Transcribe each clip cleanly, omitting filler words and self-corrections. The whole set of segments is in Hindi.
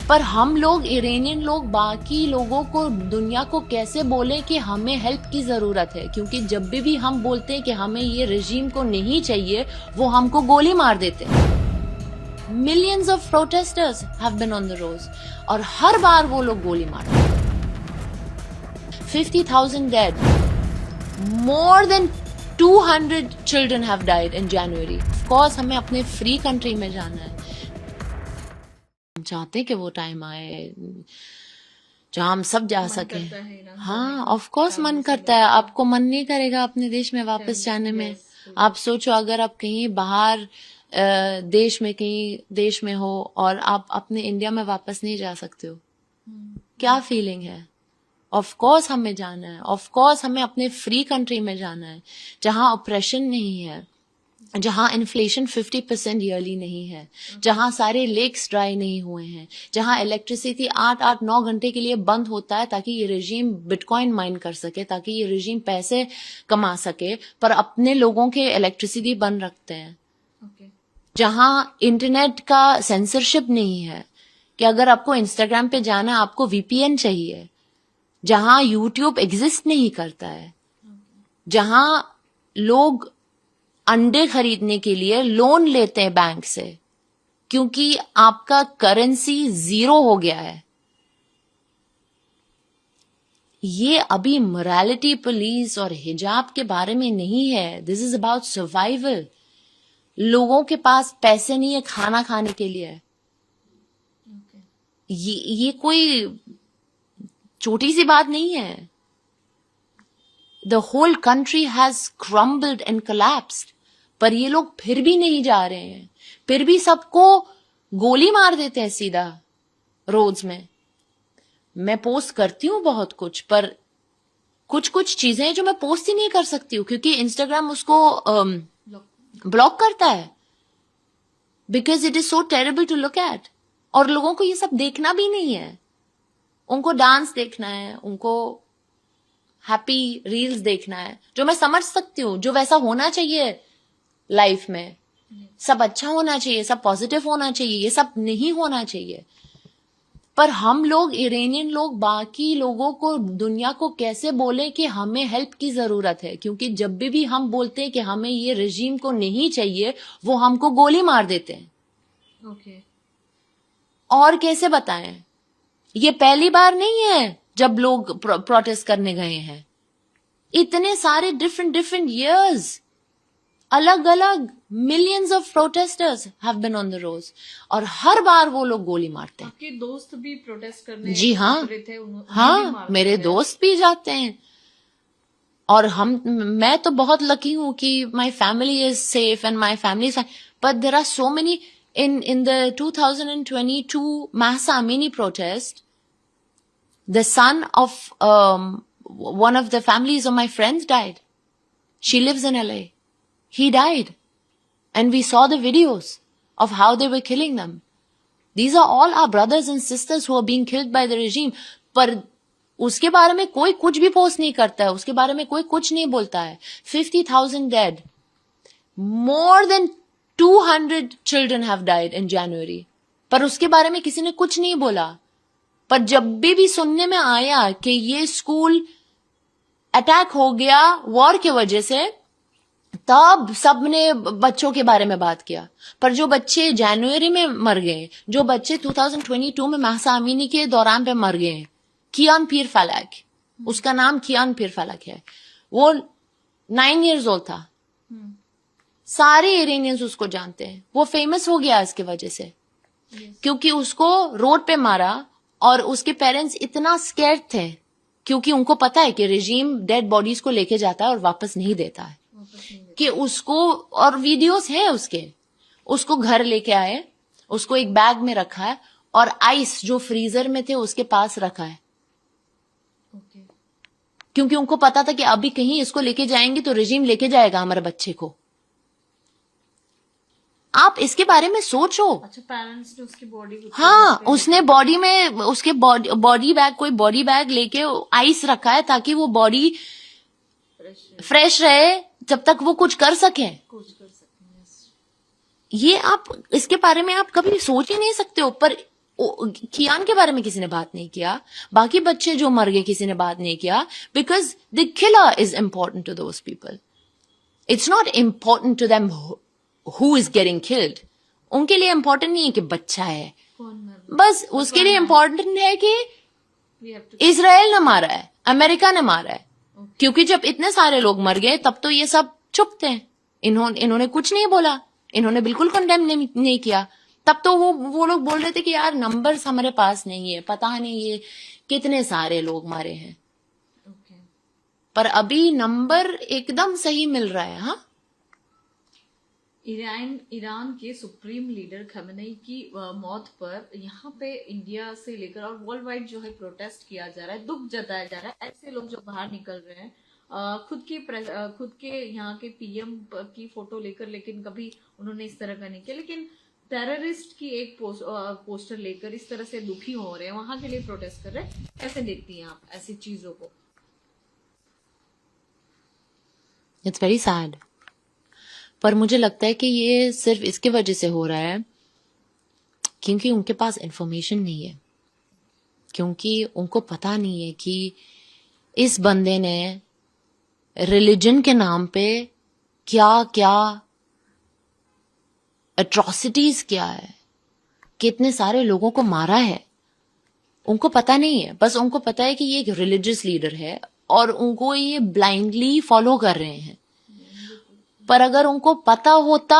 पर हम लोग इरानियन लोग बाकी लोगों को, दुनिया को कैसे बोले कि हमें हेल्प की जरूरत है, क्योंकि जब भी हम बोलते हैं कि हमें ये रजीम को नहीं चाहिए, वो हमको गोली मार देते हैं। Millions of protesters have been on the roads और हर बार वो लोग गोली मारते हैं। 50,000 dead, more than 200 children have died in January. Of course, हमें अपने फ्री कंट्री में जाना है। हम चाहते हैं कि वो टाइम आए जहाँ हम सब जा सके। हाँ, ऑफ कोर्स मन करता है। आपको मन नहीं करेगा अपने देश में वापस जाने में? आप सोचो, अगर आप कहीं बाहर देश में, कहीं देश में हो और आप अपने इंडिया में वापस नहीं जा सकते हो, क्या फीलिंग है? ऑफ कोर्स हमें जाना है। ऑफ कोर्स हमें अपने फ्री कंट्री में जाना है, जहां ऑपरेशन नहीं है, जहां इन्फ्लेशन 50% ईयरली नहीं है, जहां सारे लेक्स ड्राई नहीं हुए हैं, जहां इलेक्ट्रिसिटी 8-9 घंटे के लिए बंद होता है ताकि ये रेजिम बिटकॉइन माइन कर सके, ताकि ये रेजिम पैसे कमा सके, पर अपने लोगों के इलेक्ट्रिसिटी बंद रखते हैं। जहां इंटरनेट का सेंसरशिप नहीं है कि अगर आपको इंस्टाग्राम पे जाना है आपको VPN चाहिए, जहां यूट्यूब एग्जिस्ट नहीं करता है, जहां लोग अंडे खरीदने के लिए लोन लेते हैं बैंक से क्योंकि आपका करेंसी 0 हो गया है। ये अभी मोरालिटी पुलिस और हिजाब के बारे में नहीं है। This is about survival. लोगों के पास पैसे नहीं है खाना खाने के लिए। ये कोई छोटी सी बात नहीं है। The whole country has crumbled and collapsed, पर ये लोग फिर भी नहीं जा रहे हैं, फिर भी सबको गोली मार देते हैं सीधा रोड्स में। मैं पोस्ट करती हूँ बहुत कुछ, पर कुछ चीजें हैं जो मैं पोस्ट ही नहीं कर सकती हूँ क्योंकि इंस्टाग्राम उसको ब्लॉक करता है, because it is so terrible to look at. और लोगों को ये सब देखना भी नहीं है, उनको डांस देखना है, उनको हैप्पी रील्स देखना है, जो मैं समझ सकती हूँ, जो वैसा होना चाहिए लाइफ में। सब अच्छा होना चाहिए, सब पॉजिटिव होना चाहिए, ये सब नहीं होना चाहिए। पर हम लोग इरानियन लोग बाकी लोगों को, दुनिया को कैसे बोले कि हमें हेल्प की जरूरत है, क्योंकि जब भी हम बोलते हैं कि हमें ये रजीम को नहीं चाहिए, वो हमको गोली मार देते हैं। और कैसे बताएं? ये पहली बार नहीं है जब लोग प्रोटेस्ट करने गए हैं। इतने सारे डिफरेंट ईयर्स, अलग अलग millions of protesters have been on the roads और हर बार वो लोग गोली मारते हैं। आपके दोस्त भी प्रोटेस्ट करने जी हाँ, थे, हाँ, मेरे दोस्त भी जाते हैं। और मैं तो बहुत लकी हूँ कि my family is safe and my family is, but there are so many in the 2022 Mahsa Amini protest. The son of one of the families of my friends died. She lives in LA. He died. And we saw the videos of how they were killing them. These are all our brothers and sisters who are being killed by the regime. पर उसके बारे में कोई कुछ भी पोस्ट नहीं करता है, उसके बारे में कोई कुछ नहीं बोलता है। 50,000 dead. More than 200 children have died in January. पर उसके बारे में किसी ने कुछ नहीं बोला। पर जब भी सुनने में आया कि ये स्कूल अटैक हो गया वॉर की वजह से, तब सबने बच्चों के बारे में बात किया। पर जो बच्चे जनवरी में मर गए, जो बच्चे 2022 में महसा अमीनी के दौरान पे मर गए, कियान पीर फलक, उसका नाम कियान पीर फलक है, वो 9 years old था। सारे इरानियंस उसको जानते हैं। वो फेमस हो गया इसकी वजह से, क्योंकि उसको रोड पे मारा और उसके पेरेंट्स इतना स्कैर्ड थे क्योंकि उनको पता है कि रेजिम डेड बॉडीज को लेके जाता है और वापस नहीं देता है, कि उसको, और वीडियोस है उसके, उसको घर लेके आए, उसको एक बैग में रखा है और आइस जो फ्रीजर में थे उसके पास रखा है, क्योंकि उनको पता था कि अभी कहीं इसको लेके जाएंगे तो रेजिम लेके जाएगा हमारे बच्चे को। आप इसके बारे में सोचो। अच्छा, पेरेंट्स ने उसकी बॉडी, हाँ, उसने बॉडी में, उसके बॉडी बैग, कोई बॉडी बैग लेके आइस रखा है ताकि वो बॉडी फ्रेश रहे जब तक वो कुछ कर सके। ये आप, इसके बारे में आप कभी सोच ही नहीं सकते हो। पर कियान के बारे में किसी ने बात नहीं किया, बाकी बच्चे जो मर गए किसी ने बात नहीं किया, because the killer is important to those people. It's not important to them who is getting killed. उनके लिए इम्पोर्टेंट नहीं है कि बच्चा है, कौन मर बस उसके लिए इम्पोर्टेंट है कि We have to इसराइल ने मारा है, अमेरिका ने मारा है. क्योंकि जब इतने सारे लोग मर गए तब तो ये सब चुप थे. इन्होंने कुछ नहीं बोला, इन्होंने बिल्कुल कंडेम नहीं किया. तब तो वो लोग बोल रहे थे कि यार नंबर्स हमारे पास नहीं है, पता नहीं ये कितने सारे लोग मारे हैं. okay. पर अभी नंबर एकदम सही मिल रहा है. हाँ, ईरान के सुप्रीम लीडर खमेनी की मौत पर यहाँ पे इंडिया से लेकर और वर्ल्ड वाइड जो है प्रोटेस्ट किया जा रहा है, दुख जताया जा रहा है. ऐसे लोग जो बाहर निकल रहे हैं खुद के यहाँ के पीएम की फोटो लेकर, लेकिन कभी उन्होंने इस तरह का नहीं किया. लेकिन टेररिस्ट की एक पोस्टर लेकर इस तरह से दुखी हो रहे हैं, वहां के लिए प्रोटेस्ट कर रहे हैं. कैसे देखती हैं आप ऐसी चीजों को? It's very sad. पर मुझे लगता है कि ये सिर्फ इसकी वजह से हो रहा है क्योंकि उनके पास इंफॉर्मेशन नहीं है, क्योंकि उनको पता नहीं है कि इस बंदे ने रिलीजन के नाम पे क्या क्या एट्रोसिटीज किया है, कितने सारे लोगों को मारा है. उनको पता नहीं है. बस उनको पता है कि ये एक रिलीजियस लीडर है और उनको ये ब्लाइंडली फॉलो कर रहे हैं. पर अगर उनको पता होता,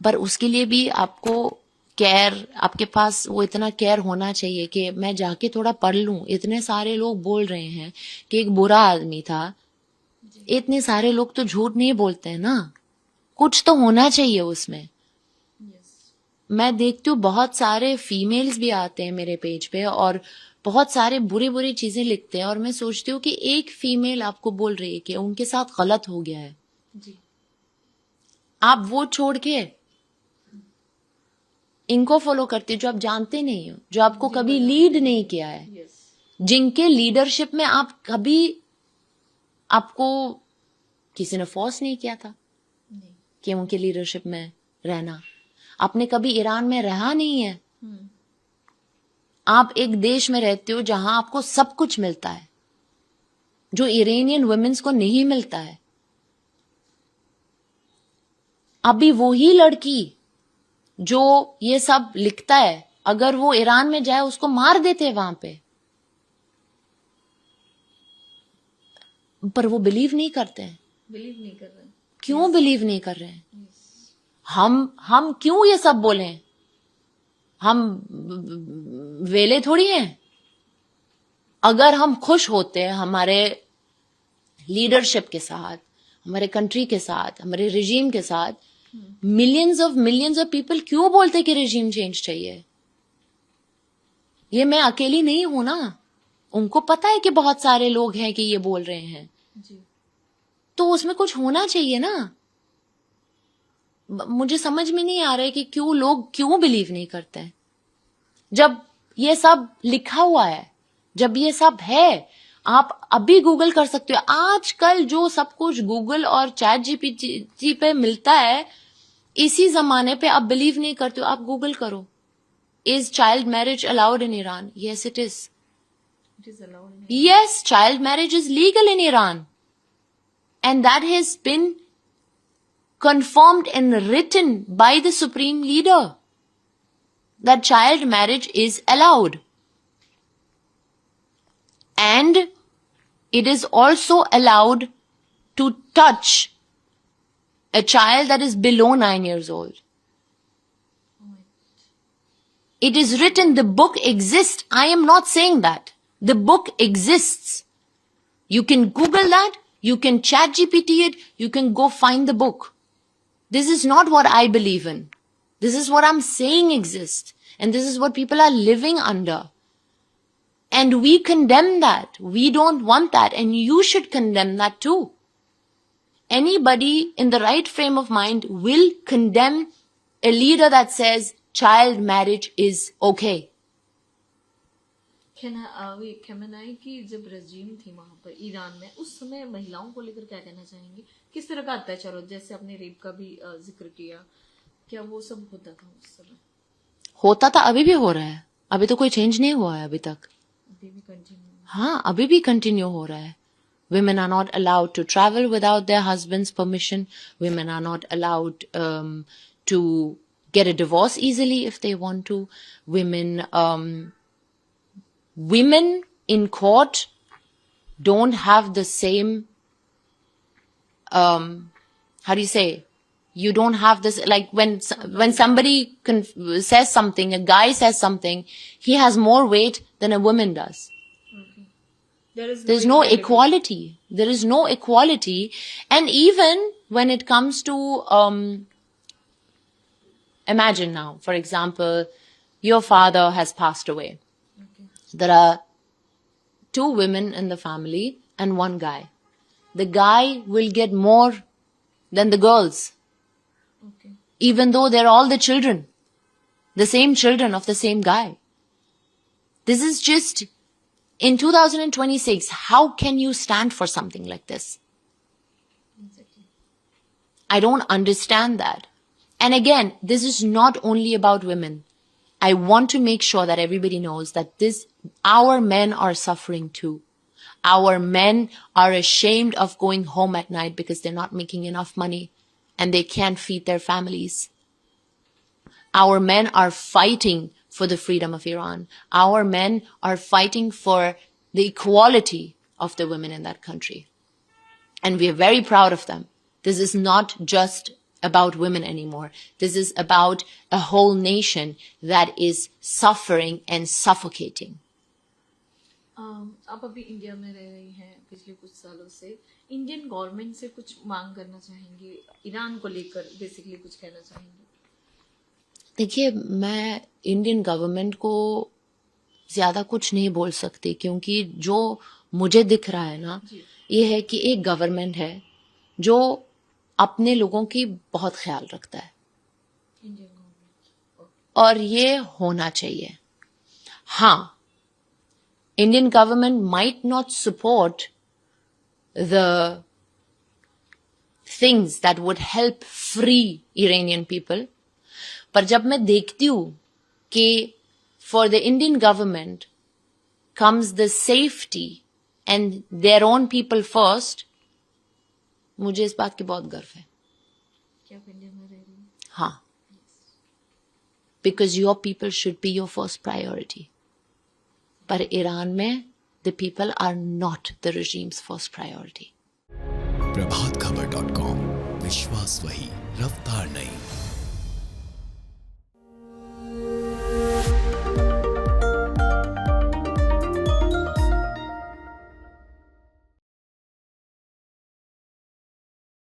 पर उसके लिए भी आपको केयर, आपके पास वो इतना केयर होना चाहिए कि मैं जाके थोड़ा पढ़ लूं. इतने सारे लोग बोल रहे हैं कि एक बुरा आदमी था. इतने सारे लोग तो झूठ नहीं बोलते हैं ना, कुछ तो होना चाहिए उसमें. मैं देखती हूँ बहुत सारे फीमेल्स भी आते हैं मेरे पेज पे और बहुत सारे बुरी बुरी चीजें लिखते हैं, और मैं सोचती हूँ कि एक फीमेल आपको बोल रही है कि उनके साथ गलत हो गया है जी. आप वो छोड़ के इनको फॉलो करते हो जो आप जानते नहीं हो, जो आपको कभी लीड नहीं किया है, यस. जिनके लीडरशिप में आप कभी, आपको किसी ने फोर्स नहीं किया था नहीं. कि उनके लीडरशिप में रहना. आपने कभी ईरान में रहा नहीं है. आप एक देश में रहते हो जहां आपको सब कुछ मिलता है जो इरानियन वुमेन्स को नहीं मिलता है. अभी वही लड़की जो ये सब लिखता है, अगर वो ईरान में जाए उसको मार देते वहां पे. पर वो बिलीव नहीं करते हैं. बिलीव नहीं कर रहे. क्यों बिलीव नहीं कर रहे हैं? हम क्यों ये सब बोले? हम वेले थोड़ी हैं. अगर हम खुश होते हैं हमारे लीडरशिप के साथ, हमारे कंट्री के साथ, हमारे रिजीम के साथ, मिलियंस ऑफ पीपल क्यों बोलते कि रिजीम चेंज चाहिए? ये मैं अकेली नहीं हूं ना. उनको पता है कि बहुत सारे लोग हैं कि ये बोल रहे हैं. जी. तो उसमें कुछ होना चाहिए ना. मुझे समझ में नहीं आ रहा है कि लोग क्यों बिलीव नहीं करते हैं. जब ये सब लिखा हुआ है, जब ये सब है, आप अभी गूगल कर सकते हो. आजकल जो सब कुछ गूगल और चैट जीपीटी पे मिलता है, इसी जमाने पे आप बिलीव नहीं करते हो, आप गूगल करो. Is child marriage allowed in Iran? Yes it is. It is allowed. Yes, child marriage is legal in Iran. And that has been confirmed and written by the supreme leader that child marriage is allowed. And it is also allowed to touch a child that is below 9 years old. It is written, the book exists. I am not saying that. The book exists. You can Google that, you can chat GPT it, you can go find the book. This is not what I believe in. This is what I'm saying exists. And this is what people are living under. And we condemn that. We don't want that. And you should condemn that too. Anybody in the right frame of mind will condemn a leader that says child marriage is okay. Khamenei की जब रजीम थी वहां पर ईरान में, उस समय महिलाओं को लेकर क्या कहना चाहेंगे? किस तरह का अत्याचार हो, जैसे आपने रेप का भी जिक्र किया, क्या वो सब होता था उस समय? होता था, अभी भी हो रहा है, अभी तो कोई चेंज नहीं हुआ है अभी तक. अभी भी कंटिन्यू. हाँ, अभी भी कंटिन्यू हो रहा है. Women are not allowed to travel without their husband's permission. Women are not allowed to get a divorce easily if they want to. Women in court don't have the same, how do you say? You don't have this, like when somebody says something, a guy says something, he has more weight than a woman does. Okay. There's no equality. There is no equality. And even when it comes to, imagine now, for example, your father has passed away. Okay. There are 2 women in the family and 1 guy. The guy will get more than the girls, Okay. even though they're all the children, the same children of the same guy. This is just, in 2026, how can you stand for something like this? Exactly. I don't understand that. And again, this is not only about women. I want to make sure that everybody knows that our men are suffering too. Our men are ashamed of going home at night because they're not making enough money and they can't feed their families. Our men are fighting for the freedom of Iran. Our men are fighting for the equality of the women in that country. And we are very proud of them. This is not just about women anymore. This is about a whole nation that is suffering and suffocating. आप अभी इंडिया में रह रही हैं पिछले कुछ सालों से. इंडियन गवर्नमेंट से कुछ मांग करना चाहेंगे, ईरान को लेकर बेसिकली कुछ कहना चाहेंगे? देखिए, मैं इंडियन गवर्नमेंट को ज्यादा कुछ नहीं बोल सकती, क्योंकि जो मुझे दिख रहा है ना, ये है कि एक गवर्नमेंट है जो अपने लोगों की बहुत ख्याल रखता है, इंडियन गवर्नमेंट. और ये होना चाहिए. हाँ, Indian government might not support the things that would help free Iranian people, पर जब मैं देखती हूँ कि for the Indian government comes the safety and their own people first, मुझे इस बात की बहुत गर्व है. क्या आप इंडिया में रह रही हैं? हाँ, because your people should be your first priority. पर ईरान में the people are not the regime's first priority. प्रभातखबर.com, विश्वास वही, रफ्तार नहीं.